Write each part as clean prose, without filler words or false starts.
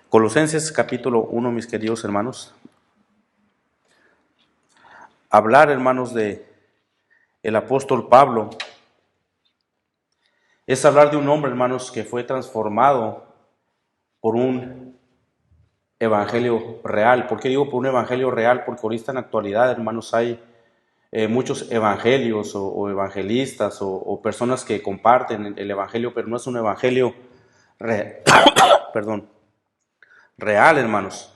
Colosenses capítulo 1, mis queridos hermanos. Hablar, hermanos, de el apóstol Pablo es hablar de un hombre, hermanos, que fue transformado por un evangelio real. ¿Por qué digo por un evangelio real? Porque ahorita en la actualidad, hermanos, hay muchos evangelios o evangelistas o personas que comparten el evangelio, pero no es un evangelio perdón, real, hermanos.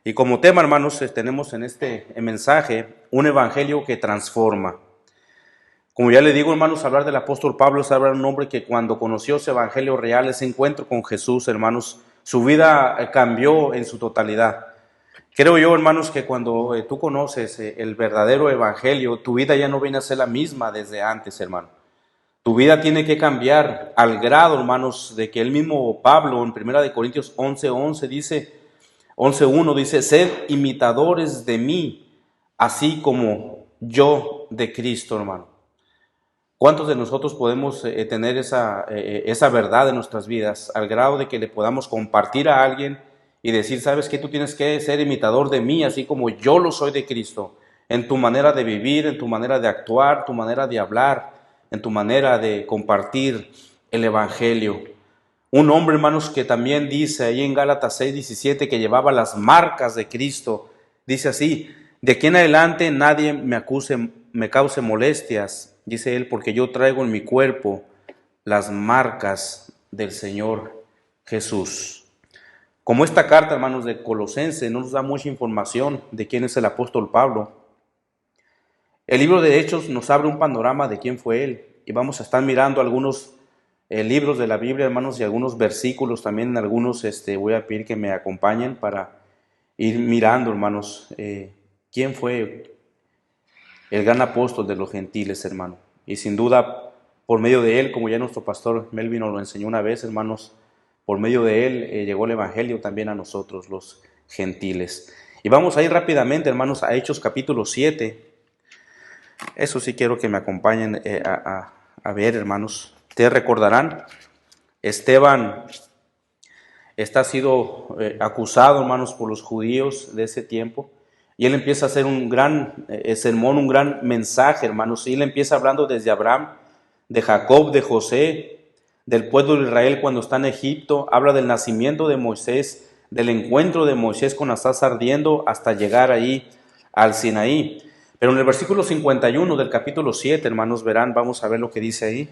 Y como tema, hermanos, tenemos en este mensaje un evangelio que transforma. Como ya le digo, hermanos, hablar del apóstol Pablo es hablar de un hombre que cuando conoció ese evangelio real, ese encuentro con Jesús, hermanos, su vida cambió en su totalidad. Creo yo, hermanos, que cuando tú conoces el verdadero evangelio, tu vida ya no viene a ser la misma desde antes, hermano. Tu vida tiene que cambiar al grado, hermanos, de que el mismo Pablo en 1 Corintios 11:1 dice, sed imitadores de mí, así como yo de Cristo, hermano. ¿Cuántos de nosotros podemos tener esa verdad en nuestras vidas al grado de que le podamos compartir a alguien y decir, sabes que tú tienes que ser imitador de mí, así como yo lo soy de Cristo, en tu manera de vivir, en tu manera de actuar, tu manera de hablar, en tu manera de compartir el evangelio? Un hombre, hermanos, que también dice ahí en Gálatas 6:17 que llevaba las marcas de Cristo, dice así, de aquí en adelante nadie me cause molestias, dice él, porque yo traigo en mi cuerpo las marcas del Señor Jesús. Como esta carta, hermanos, de Colosenses no nos da mucha información de quién es el apóstol Pablo, el libro de Hechos nos abre un panorama de quién fue él, y vamos a estar mirando algunos libros de la Biblia, hermanos, y algunos versículos también, en algunos voy a pedir que me acompañen para ir mirando, hermanos, quién fue el gran apóstol de los gentiles, hermano. Y sin duda, por medio de él, como ya nuestro pastor Melvin nos lo enseñó una vez, hermanos, por medio de él llegó el evangelio también a nosotros, los gentiles. Y vamos a ir rápidamente, hermanos, a Hechos capítulo 7. Eso sí quiero que me acompañen a ver, hermanos. Ustedes recordarán, Esteban está sido acusado, hermanos, por los judíos de ese tiempo. Y él empieza a hacer un gran sermón, un gran mensaje, hermanos. Y él empieza hablando desde Abraham, de Jacob, de José, del pueblo de Israel cuando está en Egipto. Habla del nacimiento de Moisés, del encuentro de Moisés con la zarza ardiendo hasta llegar ahí al Sinaí. Pero en el versículo 51 del capítulo 7, hermanos, verán, vamos a ver lo que dice ahí.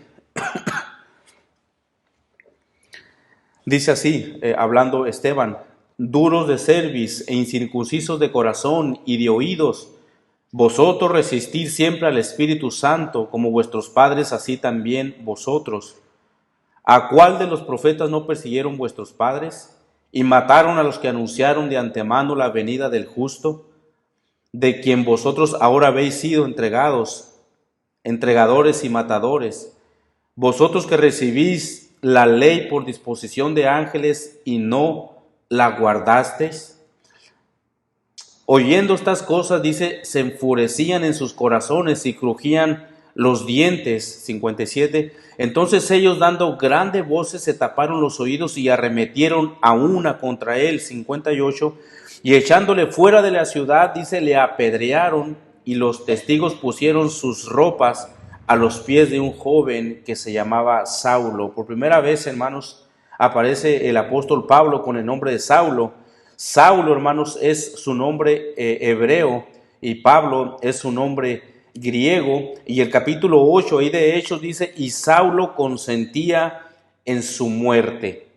Dice así, hablando Esteban, duros de cerviz e incircuncisos de corazón y de oídos, vosotros resistid siempre al Espíritu Santo, como vuestros padres, así también vosotros. ¿A cuál de los profetas no persiguieron vuestros padres y mataron a los que anunciaron de antemano la venida del justo, de quien vosotros ahora habéis sido entregadores y matadores? Vosotros que recibís la ley por disposición de ángeles y no la guardasteis. Oyendo estas cosas, dice, se enfurecían en sus corazones y crujían los dientes. 57. Entonces ellos, dando grandes voces, se taparon los oídos y arremetieron a una contra él. 58. Y echándole fuera de la ciudad, dice, le apedrearon, y los testigos pusieron sus ropas a los pies de un joven que se llamaba Saulo. Por primera vez, hermanos, aparece el apóstol Pablo con el nombre de Saulo. Saulo, hermanos, es su nombre hebreo y Pablo es su nombre griego. Y el capítulo 8 ahí de Hechos dice, y Saulo consentía en su muerte.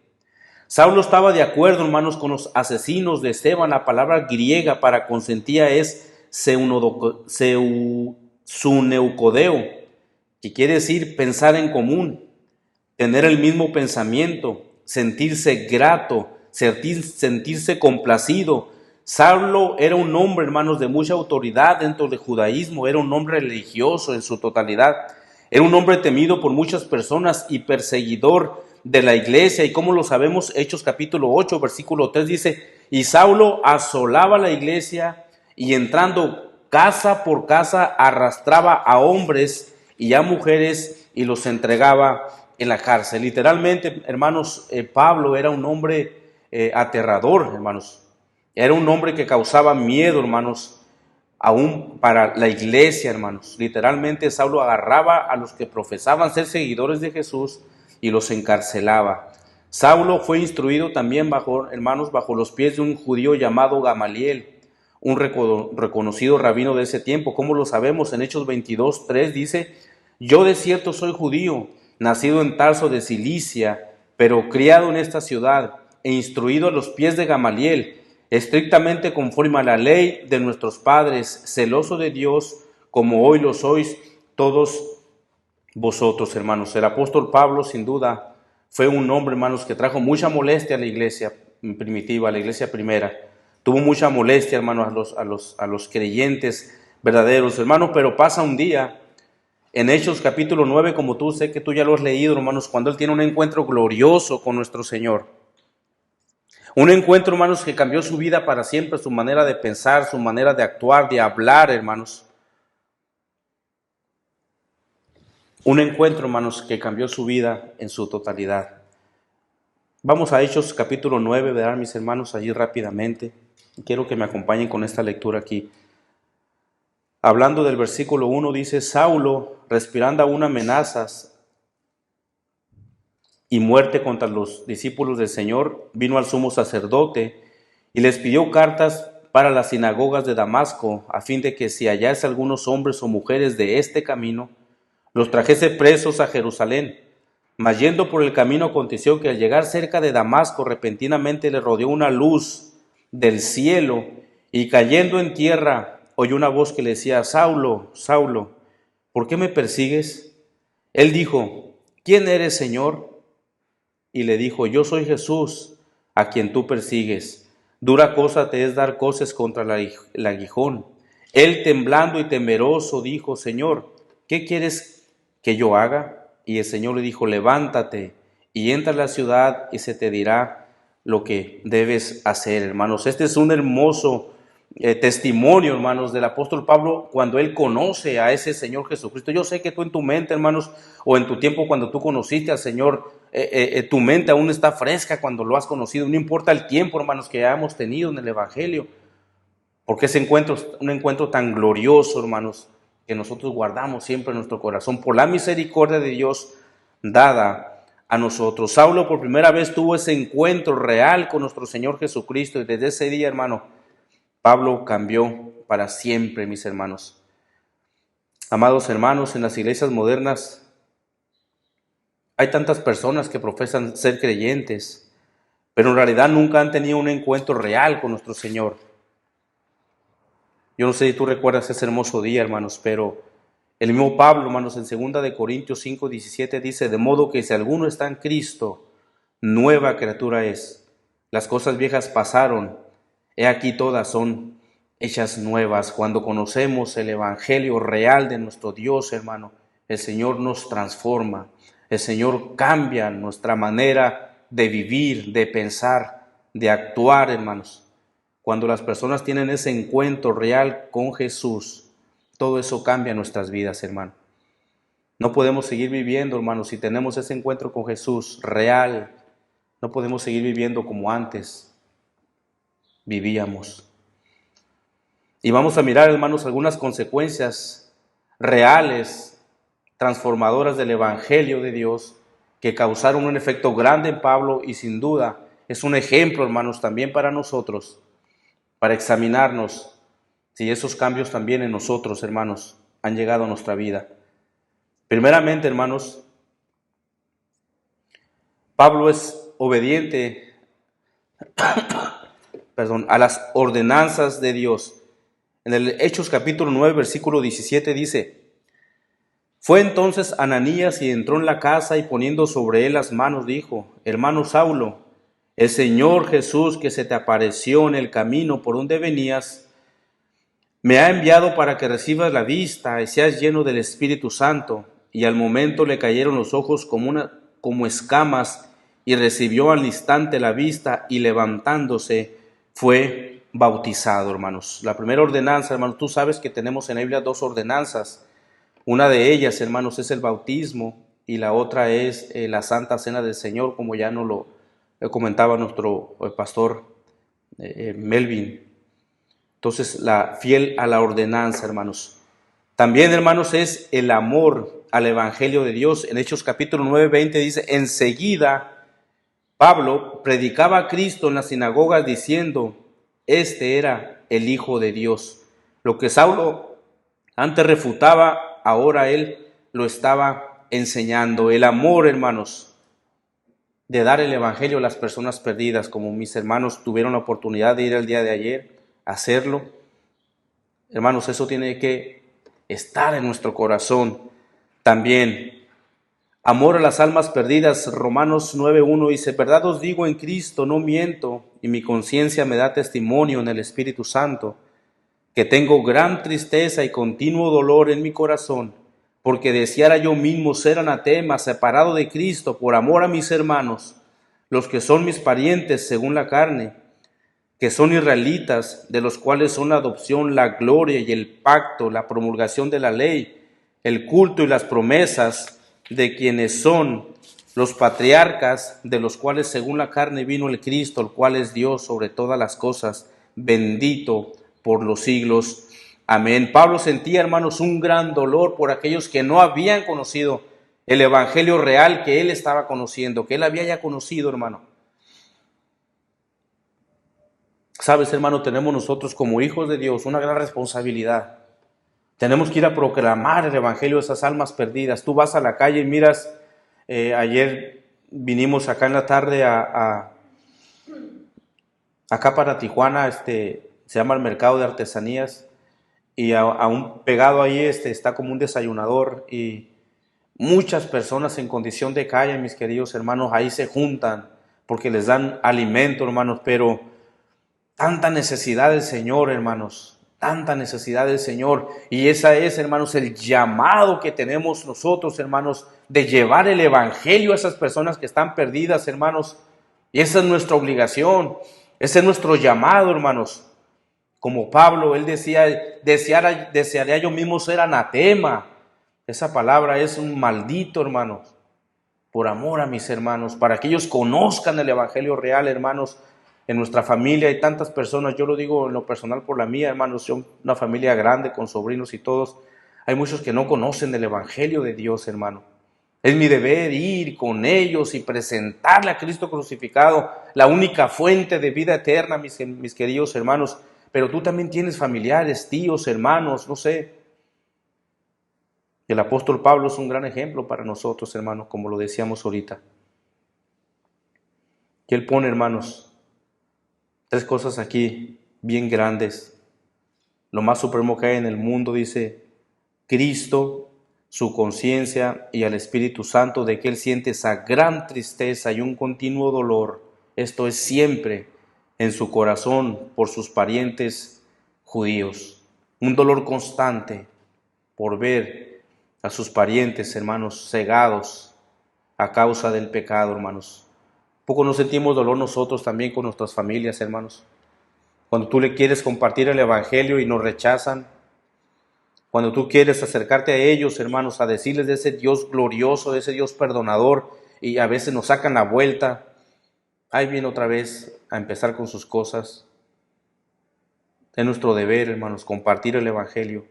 Saulo estaba de acuerdo, hermanos, con los asesinos de Esteban. La palabra griega para consentía es suneucodeo, que quiere decir pensar en común, tener el mismo pensamiento, sentirse grato, sentirse complacido. Saulo era un hombre, hermanos, de mucha autoridad dentro del judaísmo, era un hombre religioso en su totalidad, era un hombre temido por muchas personas y perseguidor de la iglesia. Y como lo sabemos, Hechos capítulo 8, versículo 3 dice, y Saulo asolaba la iglesia y entrando casa por casa arrastraba a hombres y a mujeres y los entregaba en la cárcel. Literalmente, hermanos, Pablo era un hombre aterrador, hermanos. Era un hombre que causaba miedo, hermanos, aún para la iglesia, hermanos. Literalmente Saulo agarraba a los que profesaban ser seguidores de Jesús y los encarcelaba. Saulo fue instruido también hermanos, bajo los pies de un judío llamado Gamaliel, un reconocido rabino de ese tiempo. ¿Cómo lo sabemos? En Hechos 22:3 dice: yo de cierto soy judío, nacido en Tarso de Cilicia, pero criado en esta ciudad, e instruido a los pies de Gamaliel, estrictamente conforme a la ley de nuestros padres, celoso de Dios, como hoy lo sois todos vosotros, hermanos. El apóstol Pablo, sin duda, fue un hombre, hermanos, que trajo mucha molestia a la iglesia primitiva, a la iglesia primera. Tuvo mucha molestia, hermanos, a los creyentes verdaderos, hermanos, pero pasa un día, en Hechos capítulo 9, como tú sé que tú ya lo has leído, hermanos, cuando él tiene un encuentro glorioso con nuestro Señor. Un encuentro, hermanos, que cambió su vida para siempre, su manera de pensar, su manera de actuar, de hablar, hermanos. Un encuentro, hermanos, que cambió su vida en su totalidad. Vamos a Hechos capítulo 9, ¿verdad, mis hermanos? Allí rápidamente. Quiero que me acompañen con esta lectura aquí. Hablando del versículo 1, dice: Saulo, respirando aún amenazas y muerte contra los discípulos del Señor, vino al sumo sacerdote y les pidió cartas para las sinagogas de Damasco, a fin de que si hallase algunos hombres o mujeres de este camino, los trajese presos a Jerusalén. Mas yendo por el camino aconteció que al llegar cerca de Damasco, repentinamente le rodeó una luz del cielo, y cayendo en tierra, oyó una voz que le decía: Saulo, Saulo, ¿por qué me persigues? Él dijo: ¿quién eres, Señor? Y le dijo: yo soy Jesús, a quien tú persigues. Dura cosa te es dar coces contra el aguijón. Él, temblando y temeroso, dijo: Señor, ¿qué quieres que yo haga? Y el Señor le dijo: levántate y entra a la ciudad y se te dirá lo que debes hacer, hermanos. Este es un hermoso testimonio, hermanos, del apóstol Pablo cuando él conoce a ese Señor Jesucristo. Yo sé que tú en tu mente, hermanos, o en tu tiempo cuando tú conociste al Señor, tu mente aún está fresca cuando lo has conocido. No importa el tiempo, hermanos, que hayamos tenido en el Evangelio, porque ese encuentro es un encuentro tan glorioso, hermanos, que nosotros guardamos siempre en nuestro corazón por la misericordia de Dios dada a nosotros. Saulo por primera vez tuvo ese encuentro real con nuestro Señor Jesucristo, y desde ese día, hermano, Pablo cambió para siempre, mis hermanos. Amados hermanos, en las iglesias modernas hay tantas personas que profesan ser creyentes, pero en realidad nunca han tenido un encuentro real con nuestro Señor. Yo no sé si tú recuerdas ese hermoso día, hermanos, pero el mismo Pablo, hermanos, en 2 de Corintios 5:17 dice: de modo que si alguno está en Cristo, nueva criatura es. Las cosas viejas pasaron, he aquí todas son hechas nuevas. Cuando conocemos el evangelio real de nuestro Dios, hermano, el Señor nos transforma. El Señor cambia nuestra manera de vivir, de pensar, de actuar, hermanos. Cuando las personas tienen ese encuentro real con Jesús, todo eso cambia nuestras vidas, hermano. No podemos seguir viviendo, hermanos, si tenemos ese encuentro con Jesús real. No podemos seguir viviendo como antes vivíamos. Y vamos a mirar, hermanos, algunas consecuencias reales, transformadoras del Evangelio de Dios, que causaron un efecto grande en Pablo, y sin duda es un ejemplo, hermanos, también para nosotros, para examinarnos si esos cambios también en nosotros, hermanos, han llegado a nuestra vida. Primeramente, hermanos, Pablo es obediente a las ordenanzas de Dios. En el Hechos capítulo 9, versículo 17 dice: fue entonces Ananías y entró en la casa, y poniendo sobre él las manos dijo: hermano Saulo, el Señor Jesús que se te apareció en el camino por donde venías, me ha enviado para que recibas la vista y seas lleno del Espíritu Santo. Y al momento le cayeron los ojos como escamas, y recibió al instante la vista, y levantándose fue bautizado, hermanos. La primera ordenanza, hermanos, tú sabes que tenemos en la Biblia dos ordenanzas. Una de ellas, hermanos, es el bautismo, y la otra es la Santa Cena del Señor, como ya nos comentaba nuestro pastor Melvin. Entonces, la fiel a la ordenanza, hermanos. También, hermanos, es el amor al Evangelio de Dios. En Hechos capítulo 9, 20 dice, enseguida Pablo predicaba a Cristo en las sinagogas diciendo, este era el Hijo de Dios. Lo que Saulo antes refutaba, ahora él lo estaba enseñando. El amor, hermanos, de dar el Evangelio a las personas perdidas, como mis hermanos tuvieron la oportunidad de ir el día de ayer, a hacerlo. Hermanos, eso tiene que estar en nuestro corazón también. Amor a las almas perdidas, Romanos 9:1 dice, verdad os digo en Cristo, no miento, y mi conciencia me da testimonio en el Espíritu Santo, que tengo gran tristeza y continuo dolor en mi corazón, porque deseara yo mismo ser anatema, separado de Cristo, por amor a mis hermanos, los que son mis parientes según la carne, que son israelitas, de los cuales son la adopción, la gloria y el pacto, la promulgación de la ley, el culto y las promesas, de quienes son los patriarcas, de los cuales según la carne vino el Cristo, el cual es Dios sobre todas las cosas, bendito por los siglos. Amén. Pablo sentía, hermanos, un gran dolor por aquellos que no habían conocido el evangelio real que él estaba conociendo, que él había ya conocido, hermano. Sabes, hermano, tenemos nosotros como hijos de Dios una gran responsabilidad. Tenemos que ir a proclamar el evangelio de esas almas perdidas. Tú vas a la calle y miras, ayer vinimos acá en la tarde acá para Tijuana, se llama el mercado de artesanías, y a un pegado ahí está como un desayunador, y muchas personas en condición de calle, mis queridos hermanos, ahí se juntan porque les dan alimento, hermanos, pero tanta necesidad del Señor, hermanos, tanta necesidad del Señor. Y esa es, hermanos, el llamado que tenemos nosotros, hermanos, de llevar el evangelio a esas personas que están perdidas, hermanos. Y esa es nuestra obligación, ese es nuestro llamado, hermanos. Como Pablo, él decía, desearía yo mismo ser anatema. Esa palabra es un maldito, hermanos, por amor a mis hermanos, para que ellos conozcan el evangelio real, hermanos. En nuestra familia hay tantas personas, yo lo digo en lo personal por la mía, hermanos, yo una familia grande con sobrinos y todos, hay muchos que no conocen el evangelio de Dios, hermano. Es mi deber ir con ellos y presentarle a Cristo crucificado, la única fuente de vida eterna, mis queridos hermanos. Pero tú también tienes familiares, tíos, hermanos, no sé. El apóstol Pablo es un gran ejemplo para nosotros, hermanos, como lo decíamos ahorita. Que él pone, hermanos, tres cosas aquí bien grandes. Lo más supremo que hay en el mundo, dice, Cristo, su conciencia y al Espíritu Santo, de que él siente esa gran tristeza y un continuo dolor. Esto es siempre en su corazón por sus parientes judíos. Un dolor constante por ver a sus parientes, hermanos, cegados a causa del pecado, hermanos. ¿Poco no sentimos dolor nosotros también con nuestras familias, hermanos? Cuando tú le quieres compartir el evangelio y nos rechazan. Cuando tú quieres acercarte a ellos, hermanos, a decirles de ese Dios glorioso, de ese Dios perdonador, y a veces nos sacan la vuelta. Ahí viene otra vez a empezar con sus cosas. Es nuestro deber, hermanos, compartir el evangelio.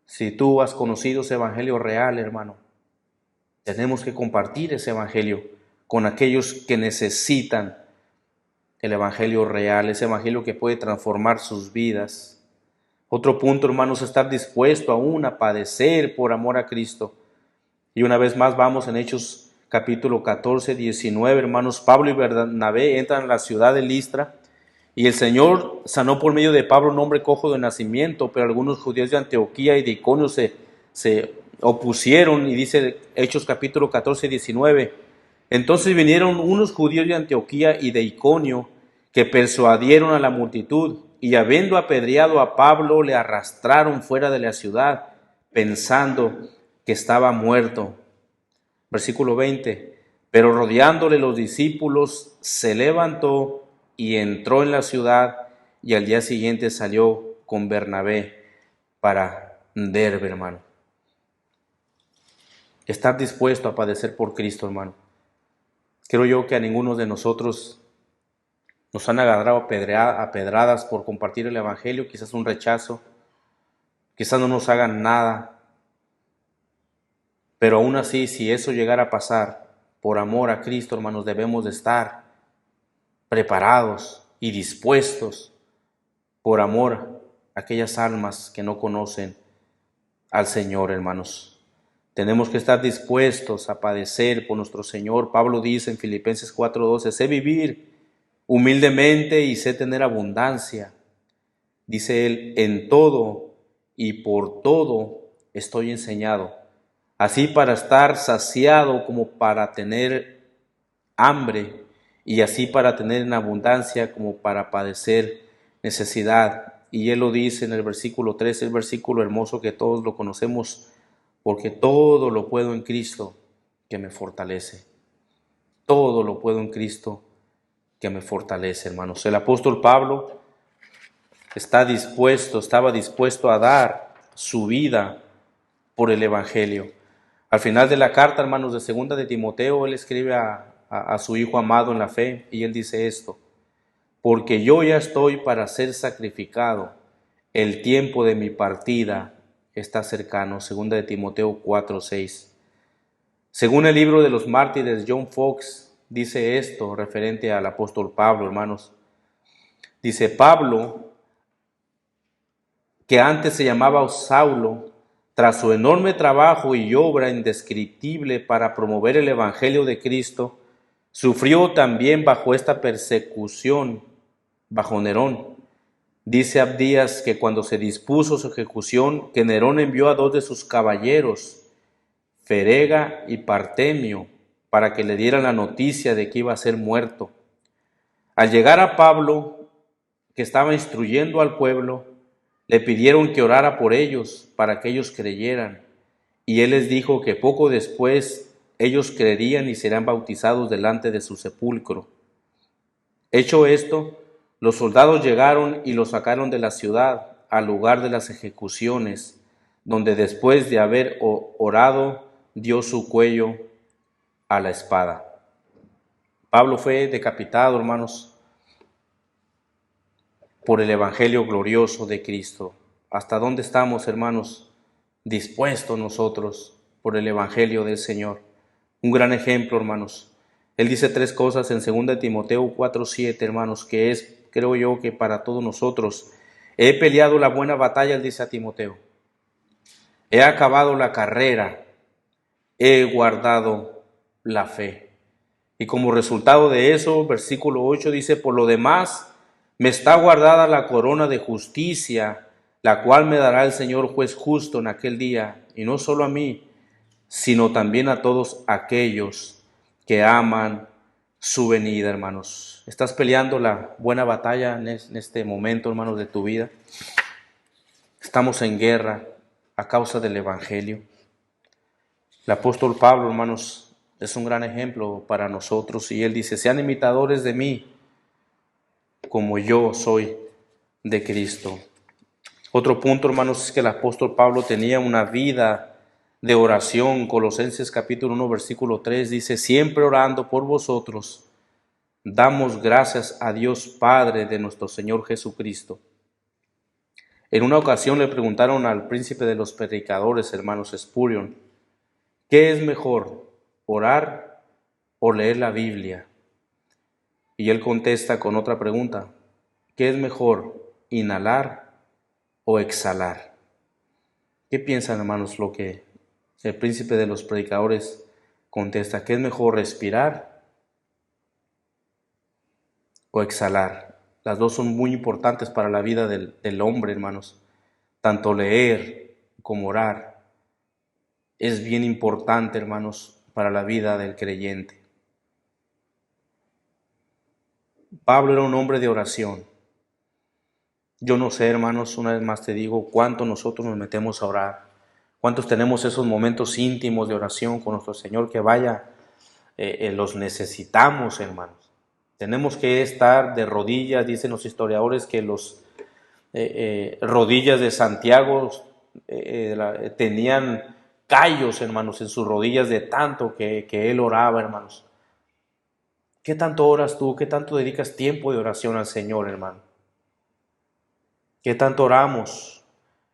Si tú has conocido ese evangelio real, hermano, tenemos que compartir ese evangelio con aquellos que necesitan el evangelio real, ese evangelio que puede transformar sus vidas. Otro punto, hermanos, es estar dispuesto aún a padecer por amor a Cristo. Y una vez más vamos en Hechos capítulo 14, 19, hermanos, Pablo y Bernabé entran a la ciudad de Listra, y el Señor sanó por medio de Pablo un hombre cojo de nacimiento, pero algunos judíos de Antioquía y de Iconio se opusieron, y dice Hechos capítulo 14, 19, entonces vinieron unos judíos de Antioquía y de Iconio que persuadieron a la multitud, y habiendo apedreado a Pablo, le arrastraron fuera de la ciudad, pensando que estaba muerto. Versículo 20, pero rodeándole los discípulos, se levantó y entró en la ciudad, y al día siguiente salió con Bernabé para Derbe, hermano. Estar dispuesto a padecer por Cristo, hermano. Creo yo que a ninguno de nosotros nos han agarrado a pedradas por compartir el Evangelio, quizás un rechazo, quizás no nos hagan nada, pero aún así, si eso llegara a pasar, por amor a Cristo, hermanos, debemos de estar preparados y dispuestos por amor a aquellas almas que no conocen al Señor, hermanos. Tenemos que estar dispuestos a padecer por nuestro Señor. Pablo dice en Filipenses 4:12, sé vivir humildemente y sé tener abundancia. Dice él, en todo y por todo estoy enseñado, así para estar saciado como para tener hambre, y así para tener en abundancia como para padecer necesidad. Y él lo dice en el versículo 13, el versículo hermoso que todos lo conocemos, porque todo lo puedo en Cristo que me fortalece. Todo lo puedo en Cristo que me fortalece, hermanos. El apóstol Pablo estaba dispuesto a dar su vida por el Evangelio. Al final de la carta, hermanos, de segunda de Timoteo, él escribe a su hijo amado en la fe, y él dice esto: porque yo ya estoy para ser sacrificado, el tiempo de mi partida está cercano. Segunda de Timoteo 4:6. Según el libro de los mártires, John Fox dice esto referente al apóstol Pablo, hermanos. Dice: Pablo, que antes se llamaba Saulo, tras su enorme trabajo y obra indescriptible para promover el Evangelio de Cristo, sufrió también bajo esta persecución, bajo Nerón. Dice Abdías que cuando se dispuso su ejecución, que Nerón envió a dos de sus caballeros, Ferega y Partemio, para que le dieran la noticia de que iba a ser muerto. Al llegar a Pablo, que estaba instruyendo al pueblo, le pidieron que orara por ellos, para que ellos creyeran. Y él les dijo que poco después ellos creerían y serán bautizados delante de su sepulcro. Hecho esto, los soldados llegaron y lo sacaron de la ciudad al lugar de las ejecuciones, donde después de haber orado, dio su cuello a la espada. Pablo fue decapitado, hermanos, por el Evangelio glorioso de Cristo. ¿Hasta dónde estamos, hermanos, dispuestos nosotros por el Evangelio del Señor? Un gran ejemplo, hermanos. Él dice tres cosas en 2 Timoteo 4:7, hermanos, que es, creo yo, que para todos nosotros. He peleado la buena batalla, él dice a Timoteo. He acabado la carrera. He guardado la fe. Y como resultado de eso, versículo 8 dice, por lo demás, me está guardada la corona de justicia, la cual me dará el Señor juez justo en aquel día, y no solo a mí, sino también a todos aquellos que aman su venida, hermanos. ¿Estás peleando la buena batalla en este momento, hermanos, de tu vida? Estamos en guerra a causa del Evangelio. El apóstol Pablo, hermanos, es un gran ejemplo para nosotros, y él dice, sean imitadores de mí, como yo soy de Cristo. Otro punto, hermanos, es que el apóstol Pablo tenía una vida de oración. Colosenses capítulo 1, versículo 3 dice, siempre orando por vosotros, damos gracias a Dios Padre de nuestro Señor Jesucristo. En una ocasión le preguntaron al príncipe de los predicadores, hermanos Spurgeon, ¿qué es mejor, orar o leer la Biblia? Y él contesta con otra pregunta, ¿qué es mejor, inhalar o exhalar? ¿Qué piensan, hermanos, lo que el príncipe de los predicadores contesta? ¿Qué es mejor, respirar o exhalar? Las dos son muy importantes para la vida del hombre, hermanos. Tanto leer como orar es bien importante, hermanos, para la vida del creyente. Pablo era un hombre de oración. Yo no sé, hermanos, una vez más te digo, cuánto nosotros nos metemos a orar, cuántos tenemos esos momentos íntimos de oración con nuestro Señor, que vaya, los necesitamos, hermanos. Tenemos que estar de rodillas, dicen los historiadores que los rodillas de Santiago tenían callos, hermanos, en sus rodillas de tanto que él oraba, hermanos. ¿Qué tanto oras tú? ¿Qué tanto dedicas tiempo de oración al Señor, hermano? ¿Qué tanto oramos?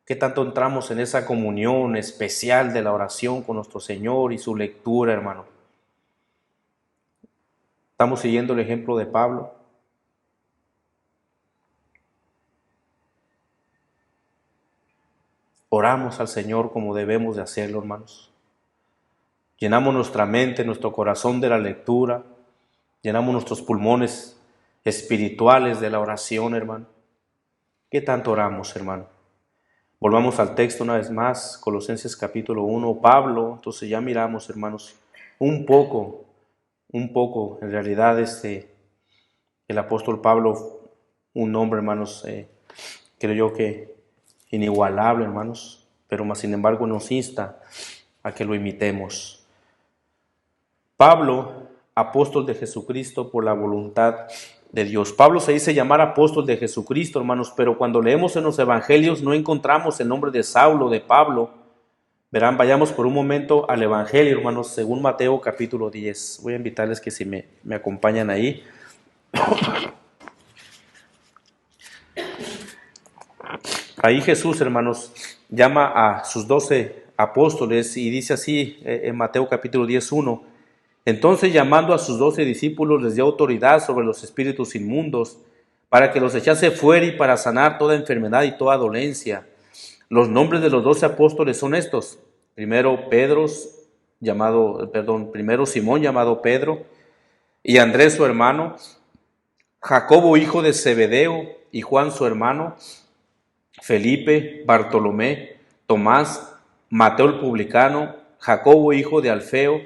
¿Qué tanto entramos en esa comunión especial de la oración con nuestro Señor y su lectura, hermano? ¿Estamos siguiendo el ejemplo de Pablo? Oramos al Señor como debemos de hacerlo, hermanos. Llenamos nuestra mente, nuestro corazón de la lectura. Llenamos nuestros pulmones espirituales de la oración, hermano. ¿Qué tanto oramos, hermano? Volvamos al texto una vez más, Colosenses capítulo 1, Pablo. Entonces ya miramos, hermanos, un poco, en realidad el apóstol Pablo, un hombre, hermanos, creo yo que inigualable, hermanos, pero más sin embargo nos insta a que lo imitemos. Pablo, apóstol de Jesucristo por la voluntad de Dios. Pablo se dice llamar apóstol de Jesucristo, hermanos, pero cuando leemos en los evangelios no encontramos el nombre de Saulo, de Pablo. Verán, vayamos por un momento al evangelio, hermanos, según Mateo capítulo 10. Voy a invitarles que si me acompañan ahí. Ahí Jesús, hermanos, llama a sus 12 apóstoles y dice así en Mateo capítulo 10, 1. Entonces, llamando a sus 12 discípulos, les dio autoridad sobre los espíritus inmundos, para que los echase fuera y para sanar toda enfermedad y toda dolencia. Los nombres de los 12 apóstoles son estos. Primero Simón llamado Pedro, y Andrés su hermano, Jacobo hijo de Zebedeo, y Juan su hermano, Felipe, Bartolomé, Tomás, Mateo el publicano, Jacobo hijo de Alfeo,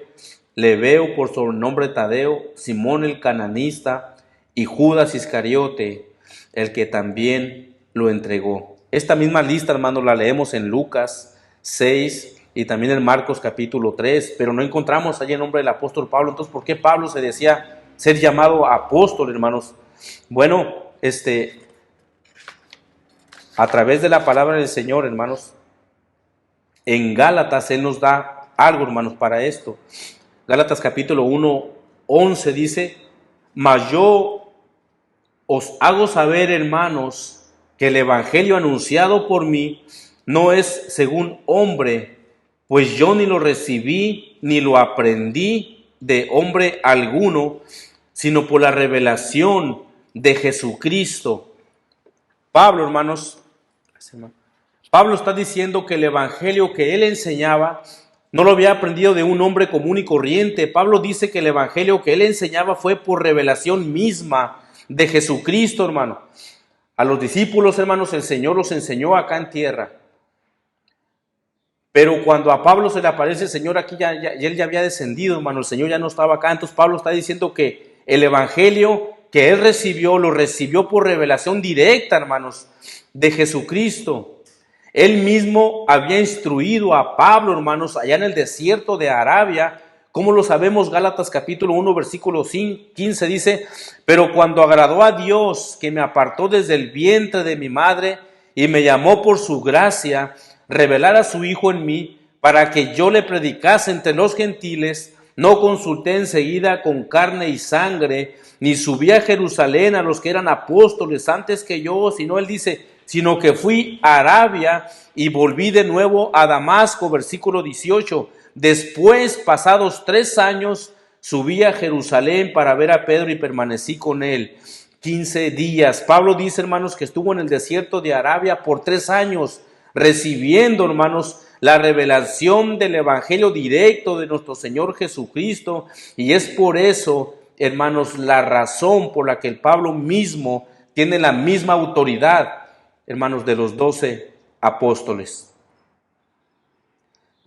Lebeo por sobrenombre Tadeo, Simón el cananista y Judas Iscariote, el que también lo entregó. Esta misma lista, hermano, la leemos en Lucas 6 y también en Marcos capítulo 3, pero no encontramos allí el nombre del apóstol Pablo. Entonces, ¿por qué Pablo se decía ser llamado apóstol, hermanos? Bueno, a través de la palabra del Señor, hermanos, en Gálatas Él nos da algo, hermanos, para esto. Gálatas capítulo 1, 11 dice, mas yo os hago saber, hermanos, que el evangelio anunciado por mí no es según hombre, pues yo ni lo recibí ni lo aprendí de hombre alguno, sino por la revelación de Jesucristo. Pablo, hermanos, Pablo está diciendo que el evangelio que él enseñaba no lo había aprendido de un hombre común y corriente. Pablo dice que el evangelio que él enseñaba fue por revelación misma de Jesucristo, hermano. A los discípulos, hermanos, el Señor los enseñó acá en tierra. Pero cuando a Pablo se le aparece el Señor aquí, él ya había descendido, hermano. El Señor ya no estaba acá. Entonces Pablo está diciendo que el evangelio que él recibió, lo recibió por revelación directa, hermanos, de Jesucristo. Él mismo había instruido a Pablo, hermanos, allá en el desierto de Arabia. ¿Cómo lo sabemos? Gálatas capítulo 1, versículo 15 dice, pero cuando agradó a Dios, que me apartó desde el vientre de mi madre y me llamó por su gracia, revelar a su Hijo en mí, para que yo le predicase entre los gentiles, no consulté enseguida con carne y sangre, ni subí a Jerusalén a los que eran apóstoles antes que yo, sino él dice, sino que fui a Arabia y volví de nuevo a Damasco, versículo 18. Después, pasados 3 años, subí a Jerusalén para ver a Pedro y permanecí con él 15 días. Pablo dice, hermanos, que estuvo en el desierto de Arabia por 3 años, recibiendo, hermanos, la revelación del evangelio directo de nuestro Señor Jesucristo. Y es por eso, hermanos, la razón por la que el Pablo mismo tiene la misma autoridad, hermanos, de los 12 apóstoles.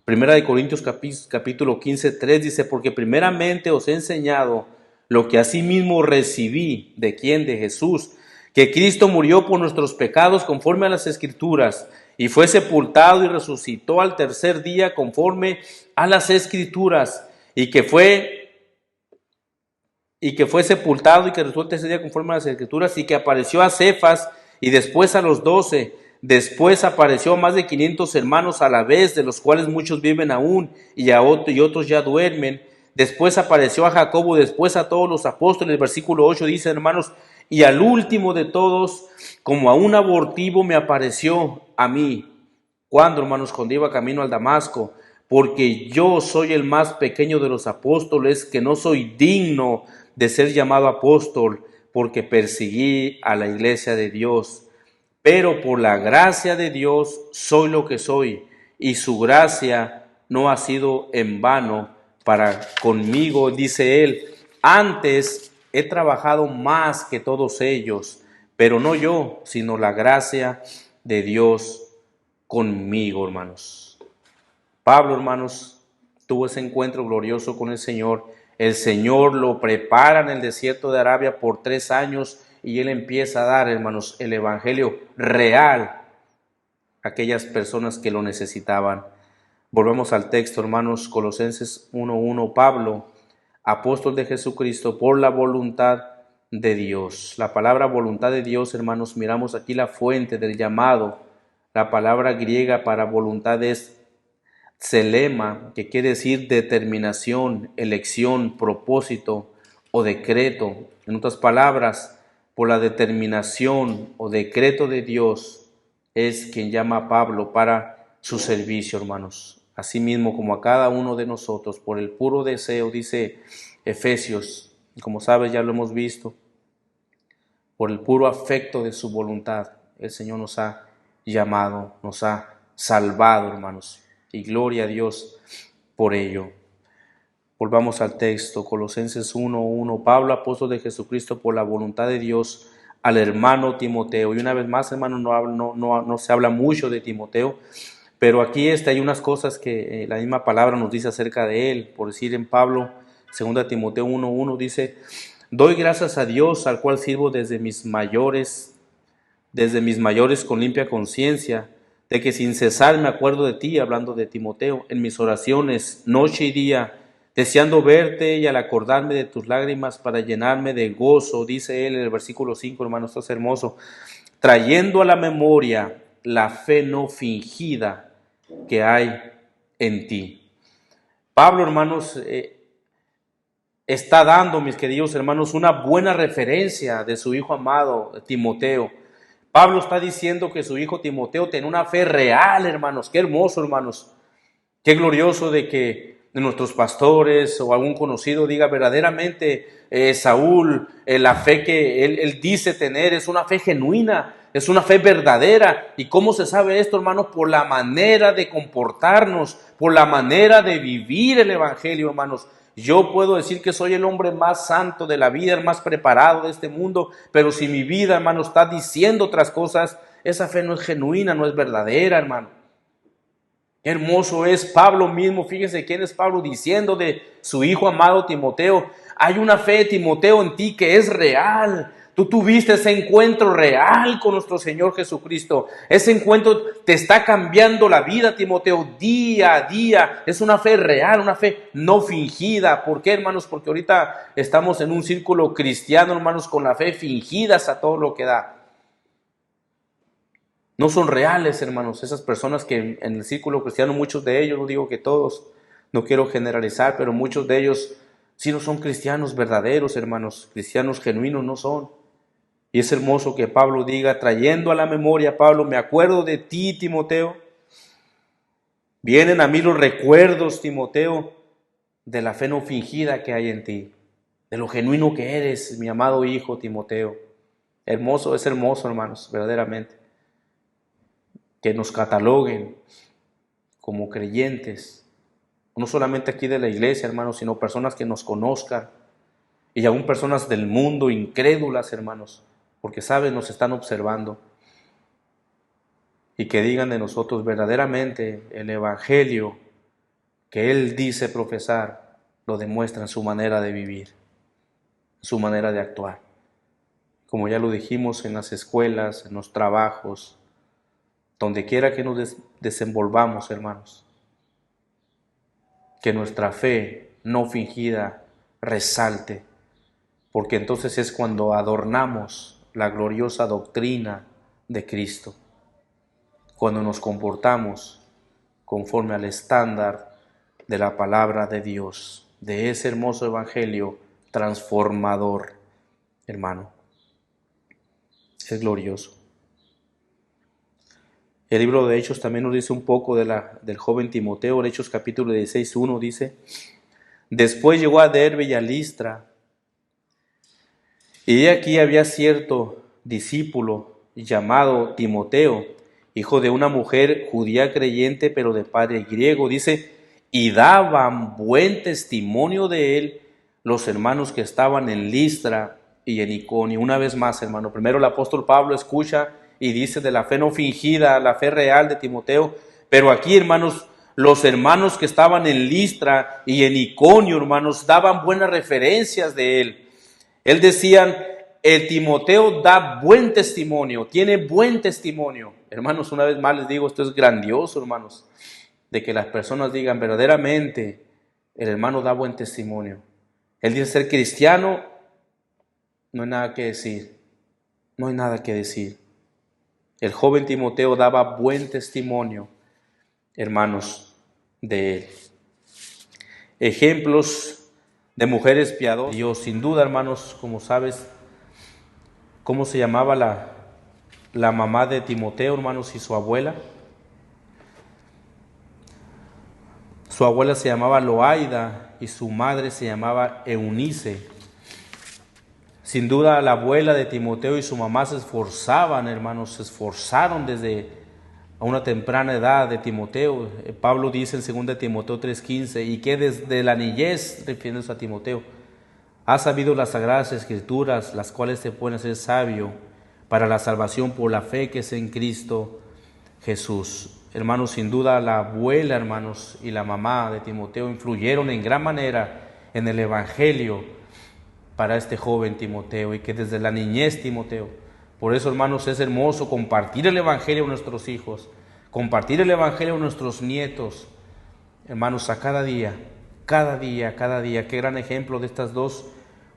Primera de Corintios capítulo 15, 3 dice, porque primeramente os he enseñado lo que asimismo recibí. ¿De quién? De Jesús, que Cristo murió por nuestros pecados conforme a las Escrituras, y fue sepultado y resucitó al tercer día conforme a las Escrituras, y que fue sepultado y que resucitó al tercer día conforme a las Escrituras, y que apareció a Cefas y después a los 12, después apareció a más de 500 hermanos a la vez, de los cuales muchos viven aún y otros ya duermen. después apareció a Jacobo, después a todos los apóstoles. Versículo 8 dice, hermanos, y al último de todos, como a un abortivo me apareció a mí. ¿Cuándo, hermanos? Cuando iba camino al Damasco, porque yo soy el más pequeño de los apóstoles, que no soy digno de ser llamado apóstol, porque perseguí a la iglesia de Dios. Pero por la gracia de Dios soy lo que soy, y su gracia no ha sido en vano para conmigo, dice él. Antes he trabajado más que todos ellos, pero no yo, sino la gracia de Dios conmigo, hermanos. Pablo, hermanos, tuvo ese encuentro glorioso con el Señor. El Señor lo prepara en el desierto de Arabia por 3 años y él empieza a dar, hermanos, el evangelio real a aquellas personas que lo necesitaban. Volvemos al texto, hermanos, Colosenses 1:1. Pablo, apóstol de Jesucristo, por la voluntad de Dios. La palabra voluntad de Dios, hermanos, miramos aquí la fuente del llamado. La palabra griega para voluntad es Selema, que quiere decir determinación, elección, propósito o decreto. En otras palabras, por la determinación o decreto de Dios es quien llama a Pablo para su servicio, hermanos. Asimismo, como a cada uno de nosotros, por el puro deseo, dice Efesios, como sabes, ya lo hemos visto, por el puro afecto de su voluntad, el Señor nos ha llamado, nos ha salvado, hermanos. Y gloria a Dios por ello. Volvamos al texto, Colosenses 1:1. Pablo, apóstol de Jesucristo, por la voluntad de Dios, al hermano Timoteo. Y una vez más, hermano, no se habla mucho de Timoteo, pero aquí hay unas cosas que la misma palabra nos dice acerca de él. Por decir en Pablo, 2 Timoteo 1:1 dice, doy gracias a Dios, al cual sirvo desde mis mayores con limpia conciencia, de que sin cesar me acuerdo de ti, hablando de Timoteo, en mis oraciones, noche y día, deseando verte y al acordarme de tus lágrimas para llenarme de gozo, dice él en el versículo 5, hermano, esto es hermoso, trayendo a la memoria la fe no fingida que hay en ti. Pablo, hermanos, está dando, mis queridos hermanos, una buena referencia de su hijo amado, Timoteo. Pablo está diciendo que su hijo Timoteo tenía una fe real, hermanos. Qué hermoso, hermanos. Qué glorioso de que de nuestros pastores o algún conocido diga verdaderamente, Saúl, la fe que él dice tener es una fe genuina, es una fe verdadera. ¿Y cómo se sabe esto, hermanos? Por la manera de comportarnos, por la manera de vivir el evangelio, hermanos. Yo puedo decir que soy el hombre más santo de la vida, el más preparado de este mundo, pero si mi vida, hermano, está diciendo otras cosas, esa fe no es genuina, no es verdadera, hermano. Qué hermoso es Pablo mismo, fíjense quién es Pablo diciendo de su hijo amado Timoteo, hay una fe, Timoteo, en ti que es real. Tú tuviste ese encuentro real con nuestro Señor Jesucristo. Ese encuentro te está cambiando la vida, Timoteo, día a día. Es una fe real, una fe no fingida. ¿Por qué, hermanos? Porque ahorita estamos en un círculo cristiano, hermanos, con la fe fingidas a todo lo que da. No son reales, hermanos, esas personas que en el círculo cristiano, muchos de ellos, no digo que todos, no quiero generalizar, pero muchos de ellos sí no son cristianos verdaderos, hermanos, cristianos genuinos no son. Y es hermoso que Pablo diga, trayendo a la memoria, Pablo, me acuerdo de ti, Timoteo. Vienen a mí los recuerdos, Timoteo, de la fe no fingida que hay en ti, de lo genuino que eres, mi amado hijo, Timoteo. Hermoso, es hermoso, hermanos, verdaderamente. Que nos cataloguen como creyentes, no solamente aquí de la iglesia, hermanos, sino personas que nos conozcan y aún personas del mundo incrédulas, hermanos, porque saben, nos están observando y que digan de nosotros verdaderamente el evangelio que él dice profesar, lo demuestra en su manera de vivir, en su manera de actuar. Como ya lo dijimos, en las escuelas, en los trabajos, donde quiera que nos desenvolvamos, hermanos, que nuestra fe no fingida resalte, porque entonces es cuando adornamos la gloriosa doctrina de Cristo, cuando nos comportamos conforme al estándar de la palabra de Dios. de ese hermoso evangelio transformador, hermano. Es glorioso. El libro de Hechos también nos dice un poco del joven Timoteo. En Hechos capítulo 16:1 dice: después llegó a Derbe y a Listra, y aquí había cierto discípulo llamado Timoteo, hijo de una mujer judía creyente, pero de padre griego. Dice, y daban buen testimonio de él los hermanos que estaban en Listra y en Iconio. Una vez más, hermano, primero el apóstol Pablo escucha y dice de la fe no fingida, la fe real de Timoteo, pero aquí, hermanos, los hermanos que estaban en Listra y en Iconio, hermanos, daban buenas referencias de él. Él decían, el Timoteo da buen testimonio, tiene buen testimonio. Hermanos, una vez más les digo, esto es grandioso, hermanos, de que las personas digan verdaderamente, el hermano da buen testimonio. Él dice ser cristiano, no hay nada que decir, no hay nada que decir. El joven Timoteo daba buen testimonio, hermanos, de él. Ejemplos de mujeres piadosas. Dios, sin duda, hermanos, como sabes, ¿cómo se llamaba la mamá de Timoteo, hermanos, y su abuela? Su abuela se llamaba Loaida y su madre se llamaba Eunice. Sin duda la abuela de Timoteo y su mamá se esforzaban, hermanos, se esforzaron desde a una temprana edad de Timoteo. Pablo dice en 2 Timoteo 3:15, y que desde la niñez, refiriéndose a Timoteo, has sabido las sagradas escrituras, las cuales te pueden hacer sabio para la salvación por la fe que es en Cristo Jesús. Hermanos, sin duda la abuela, hermanos, y la mamá de Timoteo influyeron en gran manera en el evangelio para este joven Timoteo, y que desde la niñez Timoteo. Por eso, hermanos, es hermoso compartir el evangelio a nuestros hijos, compartir el evangelio a nuestros nietos, hermanos, a cada día, cada día, cada día. Qué gran ejemplo de estas dos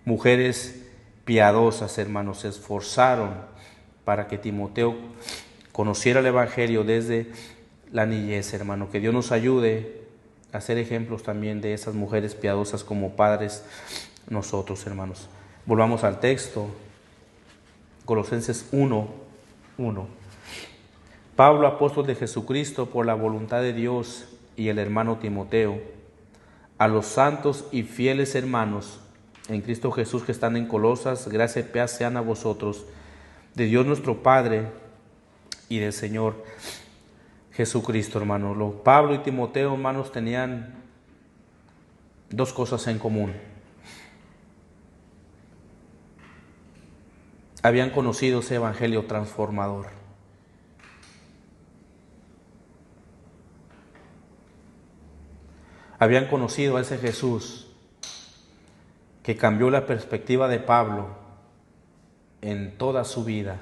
mujeres piadosas, hermanos, se esforzaron para que Timoteo conociera el evangelio desde la niñez, hermano. Que Dios nos ayude a ser ejemplos también de esas mujeres piadosas como padres nosotros, hermanos. Volvamos al texto, Colosenses 1:1. Pablo, apóstol de Jesucristo, por la voluntad de Dios, y el hermano Timoteo, a los santos y fieles hermanos en Cristo Jesús que están en Colosas, gracia y paz sean a vosotros, de Dios nuestro Padre y del Señor Jesucristo, hermano. Pablo y Timoteo, hermanos, tenían dos cosas en común. Habían conocido ese evangelio transformador. Habían conocido a ese Jesús que cambió la perspectiva de Pablo en toda su vida.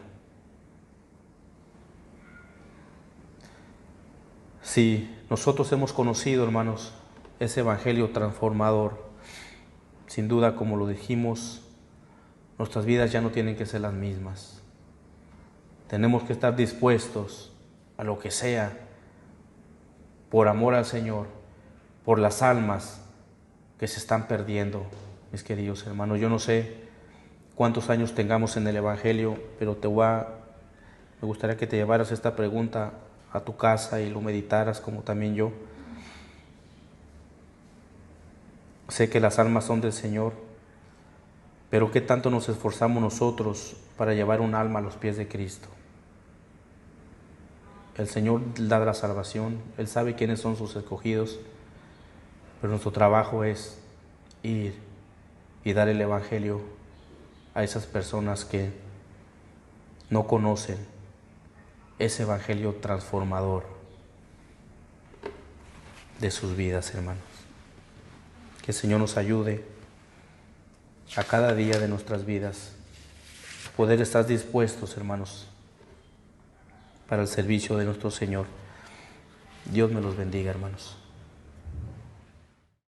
Si nosotros hemos conocido, hermanos, ese evangelio transformador, sin duda, como lo dijimos, nuestras vidas ya no tienen que ser las mismas. Tenemos que estar dispuestos a lo que sea, por amor al Señor, por las almas que se están perdiendo, mis queridos hermanos. Yo no sé cuántos años tengamos en el evangelio, pero me gustaría que te llevaras esta pregunta a tu casa y lo meditaras como también yo. Sé que las almas son del Señor, pero ¿qué tanto nos esforzamos nosotros para llevar un alma a los pies de Cristo? El Señor da la salvación, Él sabe quiénes son sus escogidos, pero nuestro trabajo es ir y dar el evangelio a esas personas que no conocen ese evangelio transformador de sus vidas, hermanos. Que el Señor nos ayude a cada día de nuestras vidas poder estar dispuestos, hermanos, para el servicio de nuestro Señor. Dios me los bendiga, hermanos.